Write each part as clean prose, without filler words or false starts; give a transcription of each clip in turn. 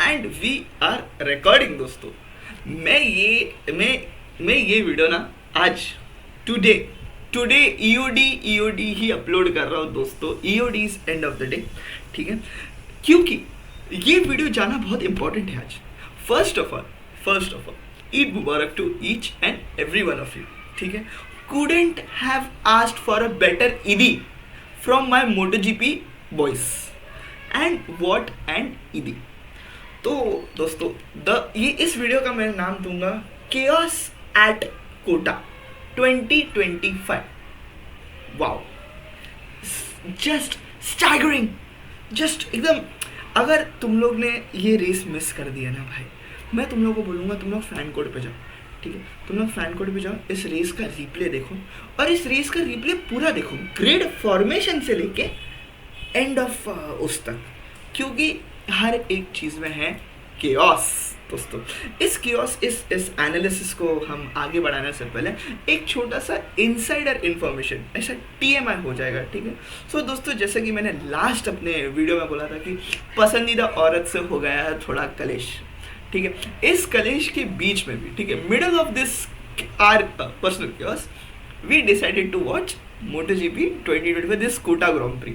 And we are recording दोस्तों। मैं ये वीडियो ना आज टुडे टुडे ईओडी ही अपलोड कर रहा हूँ दोस्तों। EOD is end of the day, ठीक है, क्योंकि ये वीडियो जाना बहुत इंपॉर्टेंट है आज। फर्स्ट ऑफ ऑल ईद मुबारक to each and every one of you, ठीक है। couldn't have asked for a better ED from my MotoGP boys and what and ED। तो दोस्तों ये इस वीडियो का मैं नाम दूंगा Chaos at Kota 2025। Wow, just staggering, just एकदम। अगर तुम लोग ने ये रेस मिस कर दिया ना भाई, मैं तुम लोगों को बोलूँगा तुम लोग फैन कोड पे जाओ, ठीक है। तुम लोग फैन कोड पे जाओ, इस रेस का रिप्ले देखो और इस रेस का रिप्ले पूरा देखो, ग्रिड फॉर्मेशन से लेके एंड ऑफ उस तक, क्योंकि हर एक चीज़ में है केओस दोस्तों। इस केओस इस एनालिसिस को हम आगे बढ़ाने से पहले एक छोटा सा इनसाइडर इन्फॉर्मेशन, ऐसा TMI हो जाएगा, ठीक है। सो दोस्तों, जैसे कि मैंने लास्ट अपने वीडियो में बोला था कि पसंदीदा औरत से हो गया है थोड़ा कलेश, ठीक है। इस कलेश के बीच में भी, ठीक है, middle of this our personal chaos, we decided to watch MotoGP 2025 this Qatar grand prix.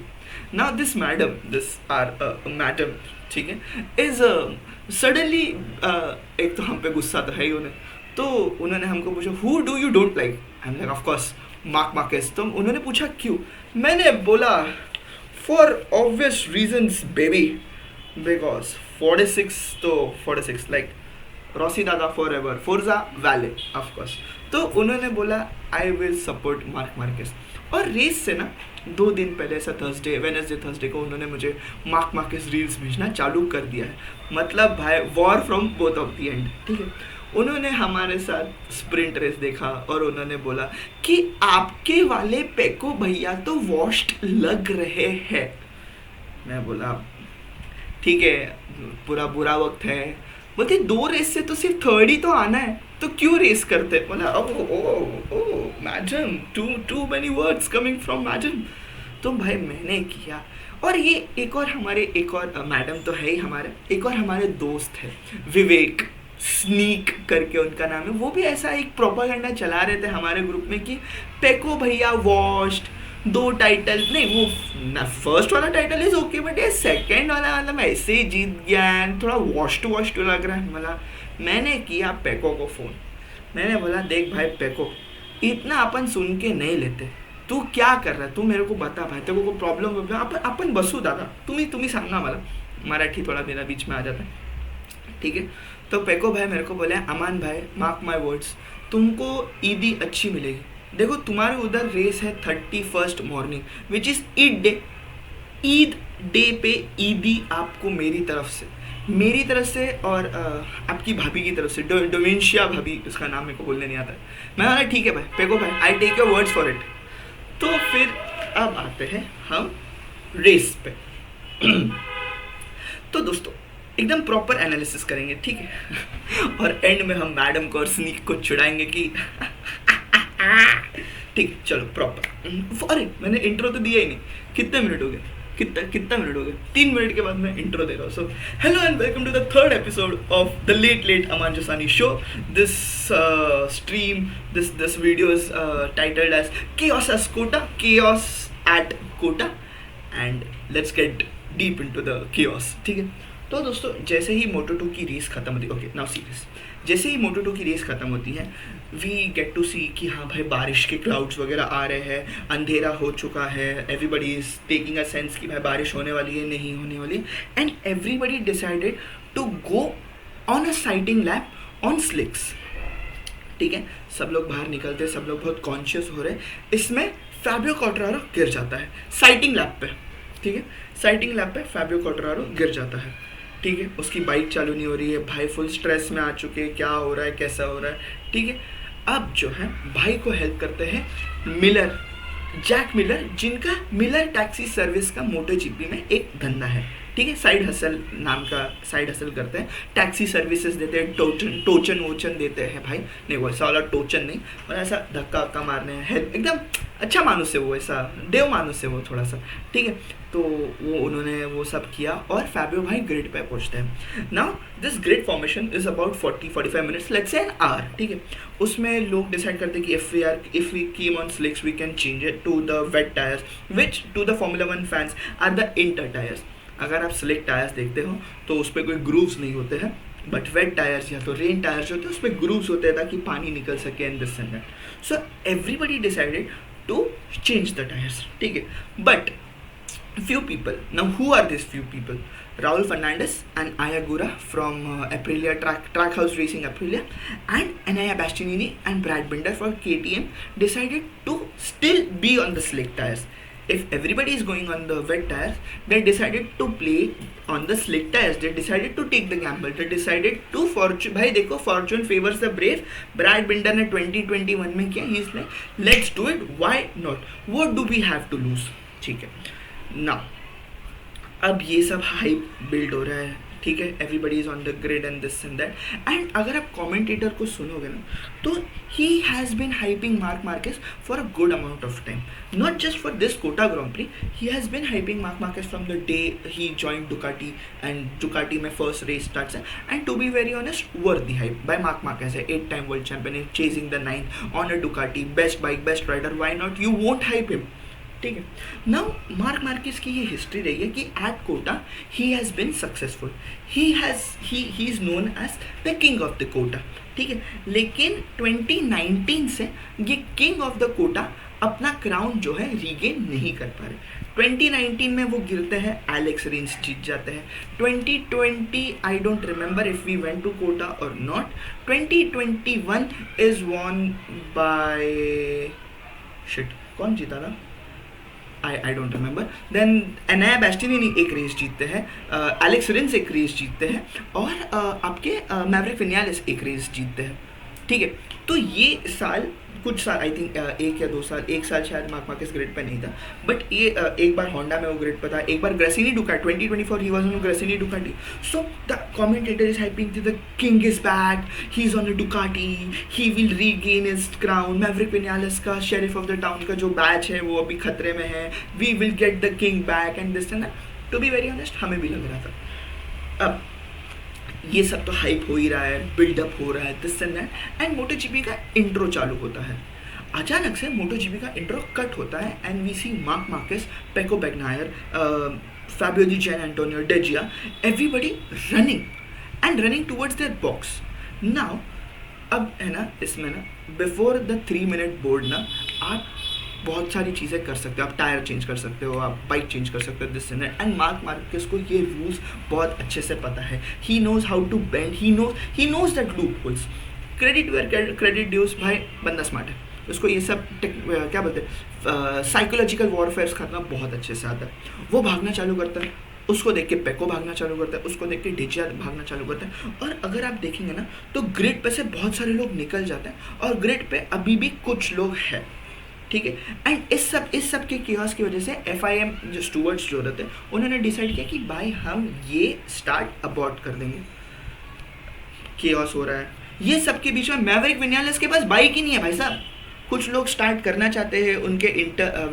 Now this madam, ठीक है, इज सडनली एक तो हम पे गुस्सा तो है ही उन्हें, तो उन्होंने हमको पूछा who do you don't like. हम like of course Marc Marquez. तो उन्होंने पूछा क्यों, मैंने बोला for obvious reasons baby, because 46 like Rossi दादा forever, forza Vale of course. तो उन्होंने बोला I will support Marc Marquez. और रेस से ना 2 दिन पहले, ऐसा वेडनेसडे थर्सडे को उन्होंने मुझे मार्क मार्केस रील्स भेजना चालू कर दिया है। मतलब भाई war from both of the end, ठीक है। उन्होंने हमारे साथ स्प्रिंट रेस देखा और उन्होंने बोला कि आपके वाले पेको भैया तो वॉश्ड लग रहे हैं। मैं बोला ठीक है, पूरा बुरा वक्त है। बोलते 2 रेस से तो सिर्फ 3rd ही तो आना है, तो क्यों रेस करते। बोला oh madam, too many words coming from madam. तो भाई मैंने किया। और ये एक और मैडम तो है ही हमारे, एक और हमारे दोस्त है विवेक, स्नीक करके उनका नाम है। वो भी ऐसा एक प्रोपागेंडा चला रहे थे हमारे ग्रुप में कि पेको भैया वॉश्ड, 2 टाइटल नहीं, वो फर्स्ट वाला टाइटल इज ओके, बट ये सेकंड वाला मतलब ऐसे ही जीत गया है, थोड़ा वॉश टू लग रहा है। मतलब मैंने किया पेको को फ़ोन, मैंने बोला देख भाई पेको, इतना अपन सुन के नहीं लेते, तू क्या कर रहा है, तू मेरे को बता भाई, तेरे को प्रॉब्लम अपन बसू दादा, तुम्ही सांगा मला। मराठी थोड़ा मेरा बीच में आ जाता है, ठीक है। तो पेको भाई मेरे को बोले अमान भाई मार्क माई वर्ड्स, तुमको ईदी अच्छी मिलेगी। देखो तुम्हारे उधर रेस है 31st morning which is Eid day पे ईदी आपको मेरी तरफ से और आपकी भाभी की तरफ से, डोमेंशिया भाभी उसका नाम मेरे को बोलने नहीं आता है। मैं बोला ठीक है भाई पेको भाई, I take your words for it. तो फिर अब आते हैं हम रेस पे। तो दोस्तों एकदम प्रॉपर एनालिसिस करेंगे, ठीक है। और एंड में हम मैडम को और स्नीक को चिढ़ाएंगे कि ठीक, चलो प्रॉपर। अरे मैंने इंट्रो तो दिया ही नहीं, कितने मिनट हो गए, कितना मिनट हो गए, 3 मिनट के बाद मैं इंट्रो दे रहा हूँ। So hello and welcome to the 3rd episode of the late Aman Josani show. This stream, this video is titled as Chaos at Kota and let's get deep into the chaos, ठीक है। तो दोस्तों जैसे ही Moto2 की race खत्म होती है, okay now serious, जैसे ही Moto2 की रेस खत्म होती है वी गेट टू सी कि हाँ भाई बारिश के क्लाउड्स वगैरह आ रहे हैं, अंधेरा हो चुका है, everybody is taking a sense कि भाई बारिश होने वाली है, नहीं होने वाली है। And everybody decided to go on a sighting lap on slicks, ठीक है। सब लोग बाहर निकलते हैं, सब लोग बहुत कॉन्शियस हो रहे हैं। इसमें फैबियो क्वार्टरारो गिर जाता है साइटिंग लैप पे, ठीक है। साइटिंग लैप पे फैबियो क्वार्टरारो गिर जाता है, ठीक है। उसकी बाइक चालू नहीं हो रही है, भाई फुल स्ट्रेस में आ चुके हैं, क्या हो रहा है, कैसा हो रहा है, ठीक है। अब जो है भाई को हेल्प करते हैं जैक मिलर, जिनका मिलर टैक्सी सर्विस का MotoGP में एक धंधा है, ठीक है, साइड हसल नाम का साइड हसल करते हैं, टैक्सी सर्विसेज देते हैं, टोचन वोचन देते हैं भाई, नहीं वो ऐसा वाला टोचन नहीं, और ऐसा धक्का वक्का मारने हैं, हेल्प, एकदम अच्छा मानुस है वो, ऐसा देव मानुस है वो थोड़ा सा, ठीक है। तो वो उन्होंने वो सब किया और फैबियो भाई ग्रिड पे पहुंचते हैं। Now this grid formation is about 40-45 minutes, let's say an hour, ठीक है। उसमें लोग डिसाइड करते हैं कि if we keep on slicks we can change it to the wet tyres which to the formula 1 fans are the inter tyres. अगर आप slick tyres देखते हो तो उस पर कोई ग्रूव्स नहीं होते हैं, बट वेट टायर्स या तो रेन टायर्स होते हैं उस पर ग्रूव्स होते हैं ताकि पानी निकल सके and this and that. So everybody decided to change the tyres, ठीक है। But few people, now who are these few people? Raul Fernandez and Ayagura from Aprilia Trackhouse Racing Aprilia, and Enea Bastianini and Brad Binder for KTM decided to still be on the slick tires. If everybody is going on the wet tires, they decided to play on the slick tires. They decided to take the gamble. They decided to fortune, भाई देखो fortune favors the brave. Brad Binder ने 2021 में किया, he is like let's do it, why not? What do we have to lose? ठीक है ना। अब ये सब हाइप बिल्ड हो रहा है, ठीक है, everybody is on the grid and this and that, and अगर आप कमेंटेटर को सुनोगे ना तो he has been hyping Marc Marquez for a good amount of time, not just for this Qatar grand prix, he has been hyping Marc Marquez from the day he joined Ducati, and Ducati में first race starts है, and to be very honest worthy hype by Marc Marquez है, 8 time world champion है, chasing the 9th on a Ducati, best bike, best rider, why not, you won't hype him, ठीक है। Now mark Marquez की ये history रही है कि at Qatar he has been successful, he is known as the king of the Qatar, ठीक है। लेकिन 2019 से ये किंग ऑफ द कोटा अपना क्राउन जो है रीगेन नहीं कर पा रहे। 2019 में वो गिरते हैं, एलेक्स रिंस जीत जाते हैं। 2020 I don't remember if we went to COTA or not. 2021 is won by shit, कौन जीता था, I don't remember. Then Enea Bastianini एक रेस जीतते हैं, एलेक्स रिंस एक रेस जीतते हैं, और आपके मैवरिक विनियालिस एक रेस जीतते हैं, ठीक है। तो ये साल कुछ साल आई थिंक 1 या 2 साल, 1 साल शायद मार्क मार्केस ग्रिड पे नहीं था, बट ये एक बार होंडा में वो ग्रिड पे था, एक बार Gresini Ducati, 2024 he was on Gresini Ducati. So the commentator is hyping the king is back, he is on a Ducati, he will regain his crown, Maverick Viñales का sheriff of the town का जो batch है वो अभी खतरे में है, we will get the king back and this and that. To be very honest हमें भी लग रहा था। अब ये सब तो हाइप हो ही रहा है, बिल्डअप हो रहा है, this and that, and MotoGP का इंट्रो चालू होता है। अचानक से मोटो जीपी का इंट्रो कट होता है and we see Marc Marquez, Pecco Bagnaia, Fabio Di Giannantonio, Diggia, everybody running towards their box. Now अब है ना इसमें ना बिफोर द 3 मिनट बोर्ड ना आप बहुत सारी चीज़ें कर सकते हो, आप टायर चेंज कर सकते हो, आप बाइक चेंज कर सकते हो, दिस एंड मार्क मार्केस को ये रूल्स बहुत अच्छे से पता है। He knows how to bend, he knows that loopholes. Credit where credit dues, भाई बंदा स्मार्ट है, उसको ये सब क्या बोलते हैं साइकोलॉजिकल वॉरफेयर करना बहुत अच्छे से आता है। वो भागना चालू करता है, उसको देख के पेको भागना चालू करता है, उसको देख के डेजिया भागना चालू करता है, और अगर आप देखेंगे ना तो ग्रिड पे से बहुत सारे लोग निकल जाते हैं और ग्रिड पे अभी भी कुछ लोग हैं, ठीक है। एंड इस सब के कियास की वजह से FIM जो स्टूवर्ड्स जो रहते हैं उन्होंने डिसाइड किया कि भाई हम ये स्टार्ट अबॉर्ट कर देंगे। कियास हो रहा है, ये सब के बीच में मैवरिक विनियालिस के पास बाइक ही नहीं है भाई साहब। कुछ लोग स्टार्ट करना चाहते हैं उनके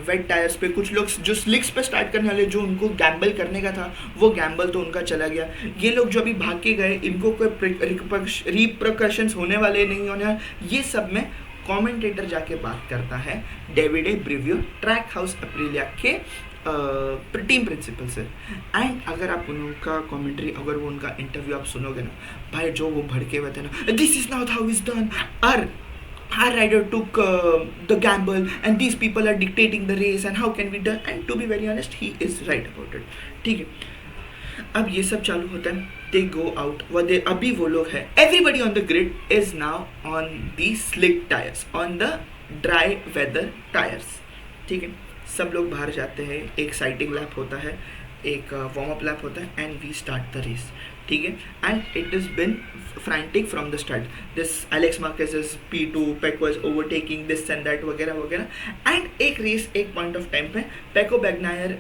वेट टायर्स पे, कुछ लोग जो स्लिक्स पे स्टार्ट करने वाले, जो उनको गैम्बल करने का था वो गैम्बल तो उनका चला गया। ये लोग जो अभी भाग के गए इनको कोई रिप्रकशंस होने वाले नहीं होने। ये सब में कमेंटेटर जाके बात करता है डेविड ब्रिवियो, ट्रैक हाउस अप्रिलिया के टीम प्रिंसिपल से। एंड अगर आप उनका कमेंट्री, अगर वो उनका इंटरव्यू आप सुनोगे ना भाई, जो वो भड़के हुए थे ना, this is not how is done, our rider took the gamble and these people are dictating the race and how can we do, and to be very honest he is right about it, ठीक है। अब ये सब चालू होता है, they go out, अभी वो लोग हैं, everybody on the grid is now on the slick tires, on the dry weather tires, ठीक है। सब लोग बाहर जाते हैं, एक साइटिंग लैप होता है, एक वार्म अप लैप होता है and we start the race, ठीक है. And it is been frantic from the start. This Alex Marquez is P2, Pecco is overtaking this and that वगैरह वगैरह. एंड एक रेस एक पॉइंट ऑफ टाइम पे Pecco Bagnaia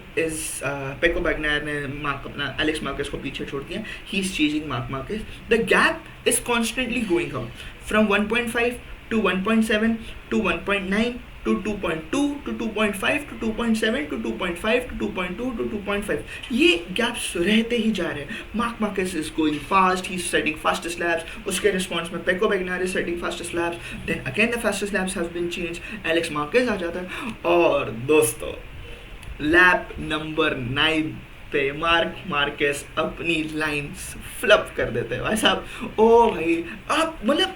ने अपना Alex Marquez को पीछे छोड़ दिया. He is chasing Marquez. The gap is constantly going up from 1.5 to 1.7 to 1.9 to 2.2 to 2.5 to 2.7 to 2.5 to 2.2 to 2.5. ये गैप्स रहते ही जा रहे हैं. Marquez is going fast, he is setting fastest laps. उसके रिस्पॉन्स में Pecco Bagnaia is setting fastest laps. Then again the fastest laps have been change. Alex Marquez आ जाता है और दोस्तों लैप नंबर 9 पे मार्केस अपनी लाइंस फ्लप कर देते हैं भाई साहब. ओ भाई आप मतलब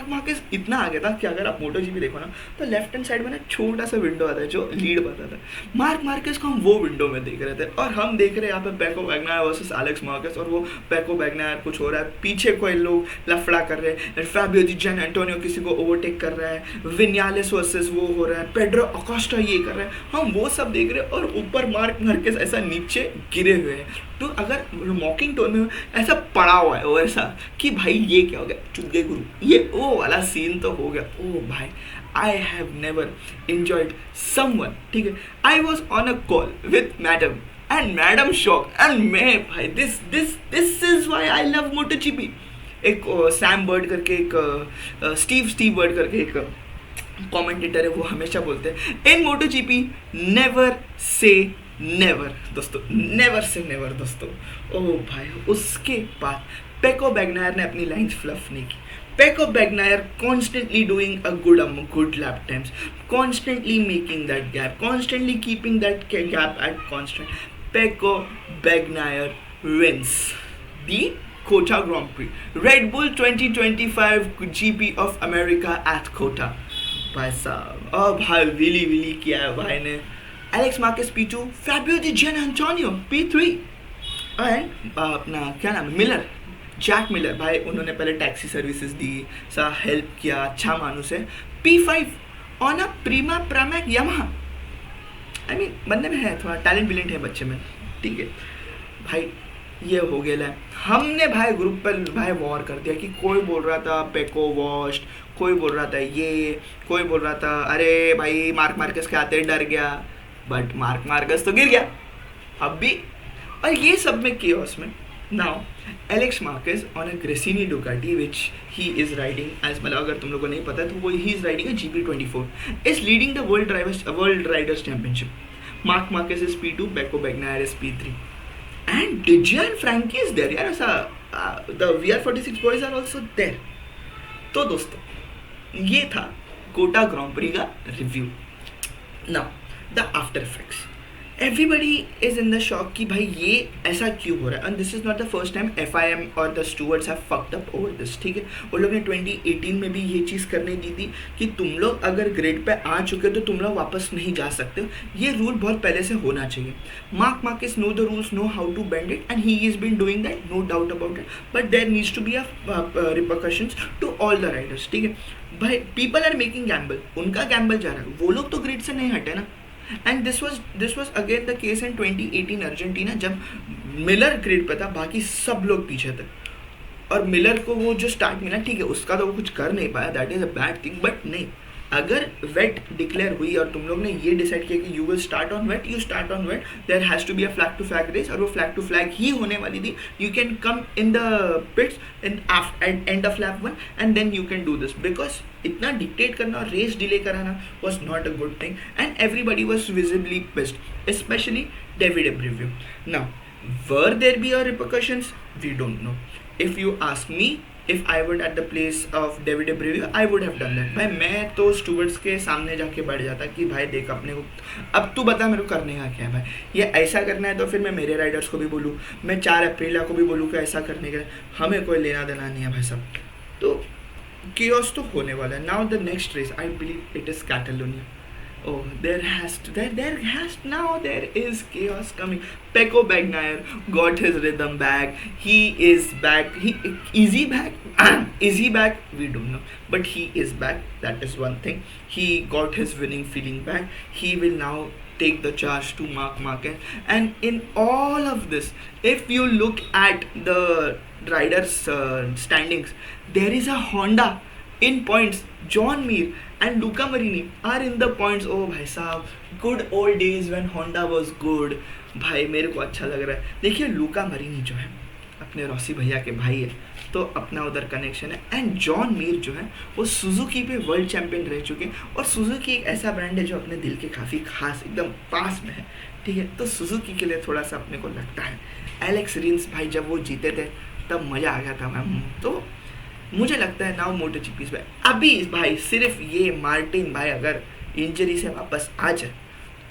मार्केस इतना आ गया था कि अगर आप मोटो जीपी देखो ना तो लेफ्ट हैंड साइड में ना छोटा सा विंडो आता है जो लीड बताता है. मार्केस को हम वो विंडो में देख रहे थे और हम देख रहे हैं यहाँ पे पेको बैगनायर वर्सेस एलेक्स मार्केस. और वो पेको बैगनायर कुछ हो रहा है, पीछे कोई लोग लफड़ा कर रहे हैं. फैबियो डी जैन एंटोनियो किसी को ओवरटेक कर रहा है. विनियालेस वर्सेस वो हो रहा है. पेड्रो अकोस्टा ये कर रहा है. हम वो सब देख रहे हैं और ऊपर मार्केस ऐसा नीचे गिरे हुए हैं. तो अगर मॉकिंग टोन में ऐसा पड़ा हुआ है और ऐसा कि भाई ये क्या हो गया, चुप गए गुरु, ये वो वाला सीन तो हो गया. ओ भाई I have never enjoyed someone, ठीक है. I was on a call with madam and madam shock and मैं भाई this is why I love MotoGP. एक सैम बर्ड करके एक स्टीव बर्ड करके एक कमेंटेटर है, वो हमेशा बोलते हैं इन मोटोजीपी नेवर से नेवर दोस्तों, नेवर से नेवर दोस्तों. ओह भाई उसके बाद पेको बैगनायर ने अपनी लाइन्स फ्लफ नहीं की. Pecco Bagnaia constantly doing a good lap times, constantly making that gap, constantly keeping that gap at constant. Pecco Bagnaia wins the COTA grand Prix, Red Bull 2025 GP of America at COTA. भाई साहब अब भाई wheelie किया है भाई ने. Alex Marquez P2, Fabio Di Giannantonio P3 and अपना क्या नाम है जैक मिलर भाई. उन्होंने पहले टैक्सी सर्विसेज दी, सा हेल्प किया, अच्छा मानुस है. P5 on a Prima Pramac Yamaha. I mean बंदे में है थोड़ा टैलेंट है बच्चे में, ठीक है भाई. ये हो गया. हमने भाई ग्रुप पर भाई वॉर कर दिया कि कोई बोल रहा था पेको वॉश्ड, कोई बोल रहा था ये, कोई बोल रहा था अरे भाई मार्केस के आते डर गया. बट मार्केस तो गिर गया अब भी. और ये सब में केओस में now Alex Marquez on a Gresini Ducati which he is riding as, मतलब अगर तुम लोगों को नहीं पता तो वो he is riding a GP24, is leading the world riders championship. Marquez is P2, Pecco Bagnaia is P3 and Diggia and Frankie is there. यार ऐसा the VR46 boys are also there. तो दोस्तों ये था कोटा ग्रांड प्री का review. Now the after effects, everybody is in the shock कि भाई ये ऐसा क्यों हो रहा है. And this is not the first time FIM और the stewards have fucked up over this, ठीक है. वो लोग ने 2018 में भी ये चीज़ करने दी थी कि तुम लोग अगर ग्रेड पे आ चुके तो तुम लोग वापस नहीं जा सकते. ये रूल बहुत पहले से होना चाहिए. Marquez know the rules, know how to bend it and he is been doing that, no doubt about it. But there needs to be a repercussions to all the riders, ठीक है भाई. People are making gamble, उनका gamble जा रहा है, वो लोग तो ग्रिड से नहीं हटे ना. And this was again the case in 2018 Argentina, जब मिलर ग्रिड पे था, बाकी सब लोग पीछे थे और मिलर को वो जो स्टार्ट मिला, ठीक है उसका तो वो कुछ कर नहीं पाया, that is a bad thing. But नहीं, अगर वेट डिक्लेयर हुई और तुम लोग ने ये डिसाइड किया कि you will start on wet, you start on wet, there has to be a flag to flag race, और वो फ्लैग टू फ्लैग ही होने वाली थी. You can come in the pits in end of lap 1 and then you can do this, because इतना dictate करना और race delay कराना was not a good thing and everybody was visibly pissed, specially David Brivio. Now were there be a repercussions, we don't know. If you ask me, if I would at the place of David Abreu, I would have done that. भाई मैं तो स्टूवर्ड्स के सामने जाके बैठ जाता कि भाई देख अपने को, अब तू बता मेरे को करने का क्या है भाई. ये ऐसा करना है तो फिर मैं मेरे राइडर्स को भी बोलूँ, मैं 4 अप्रैल को भी बोलूँ कि ऐसा करने के, हमें कोई लेना देना नहीं है भाई सब. तो chaos तो होने वाला है. Now the next race I believe it is Catalonia. Oh, there is chaos coming. Pecco Bagnaia got his rhythm back. He is back. Is he back? Is he back? We don't know. But he is back. That is one thing. He got his winning feeling back. He will now take the charge to Mark Marquez. And in all of this, if you look at the riders' standings, there is a Honda in points. John Mir and Luca Marini are in the points. Oh भाई साहब, good old days when Honda was good. भाई मेरे को अच्छा लग रहा है. देखिए लूका मरीनी जो है अपने रॉसी भैया के भाई है, तो अपना उधर कनेक्शन है. एंड जॉन मीर जो है वो सुजुकी पे वर्ल्ड चैंपियन रह चुके हैं, और सुजुकी एक ऐसा ब्रांड है जो अपने दिल के काफ़ी खास एकदम पास में है. ठीक है, तो सुजुकी के लिए थोड़ा सा अपने को लगता है. एलेक्स रिंस भाई जब वो जीते थे तब मज़ा आ गया था मैम. तो मुझे लगता है नाउ मोटो जीपी पे अभी भाई सिर्फ ये मार्टिन भाई अगर इंजरी से वापस आ जाए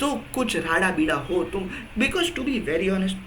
तो कुछ राड़ा बीड़ा हो तो, because to be very honest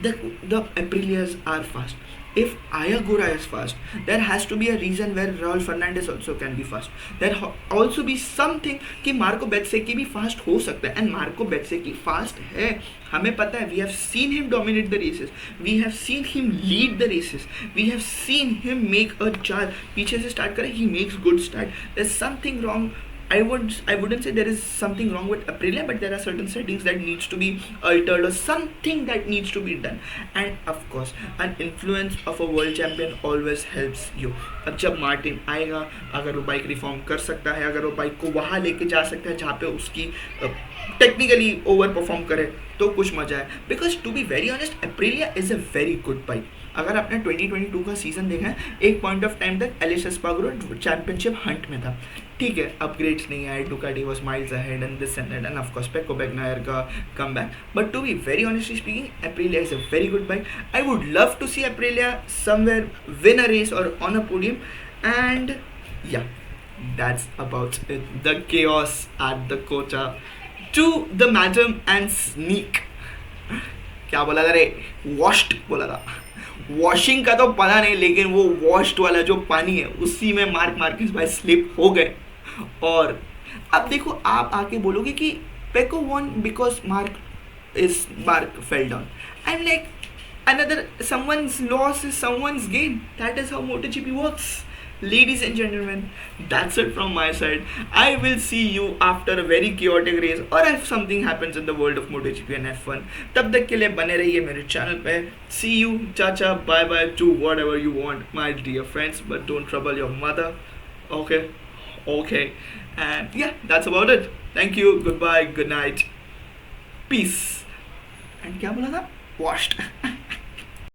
the Aprilias are fast. If Ayagura is fast, there has to be a reason where Raul Fernandez also can be fast. There also be something कि Marco बेत्सेकी भी fast हो सकता है. And Marco बेत्सेकी fast है, हमें पता है. We have seen him dominate the races, we have seen him lead the races, we have seen him make a charge. पीछे से स्टार्ट करें, he makes good start. There is something wrong. I wouldn't say there is something wrong with Aprilia, but there are certain settings that needs to be altered or something that needs to be done. And of course, an influence of a world champion always helps you. अब जब Martin आएगा, अगर वो bike reform कर सकता है, अगर वो बाइक को वहाँ लेके जा सकता है जहाँ पे उसकी टेक्निकली ओवर परफॉर्म करे तो कुछ मजा है. Because to be very honest Aprilia is a very good bike. अगर आपने 2022 का सीज़न देखा है, एक पॉइंट ऑफ टाइम तक एलिस एस्पार्गारो चैंपियनशिप हंट में था. ठीक है, अपग्रेड्स नहीं आए, Ducati was miles ahead and this and that, and of course Pecco Bagnaia का come back. But to be very honestly speaking, Aprilia is a very good bike. I would love to C Aprilia somewhere win a race और on a podium. And या that's about the chaos at the Kota. To the madam and sneak. क्या बोला था रे? Washed बोला था. Washing का तो पता नहीं, लेकिन वो वॉश्ड वाला जो पानी है उसी में मार्क मार्केस भाई स्लिप हो गए. और अब देखो, आप आके बोलोगे कि Pecco won because Marc fell down. I am like, another someone's loss is someone's gain. That is how MotoGP works. Ladies and gentlemen, that's it from my side. I will see you after a very chaotic race, or if something happens in the world of MotoGP and F1. तब तक के लिए बने रहिए मेरे channel पे. See you, चाचा, bye bye, do whatever you want, my dear friends, but don't trouble your mother. Okay, and yeah, that's about it. Thank you, goodbye, good night, peace. And क्या बोला था? Washed.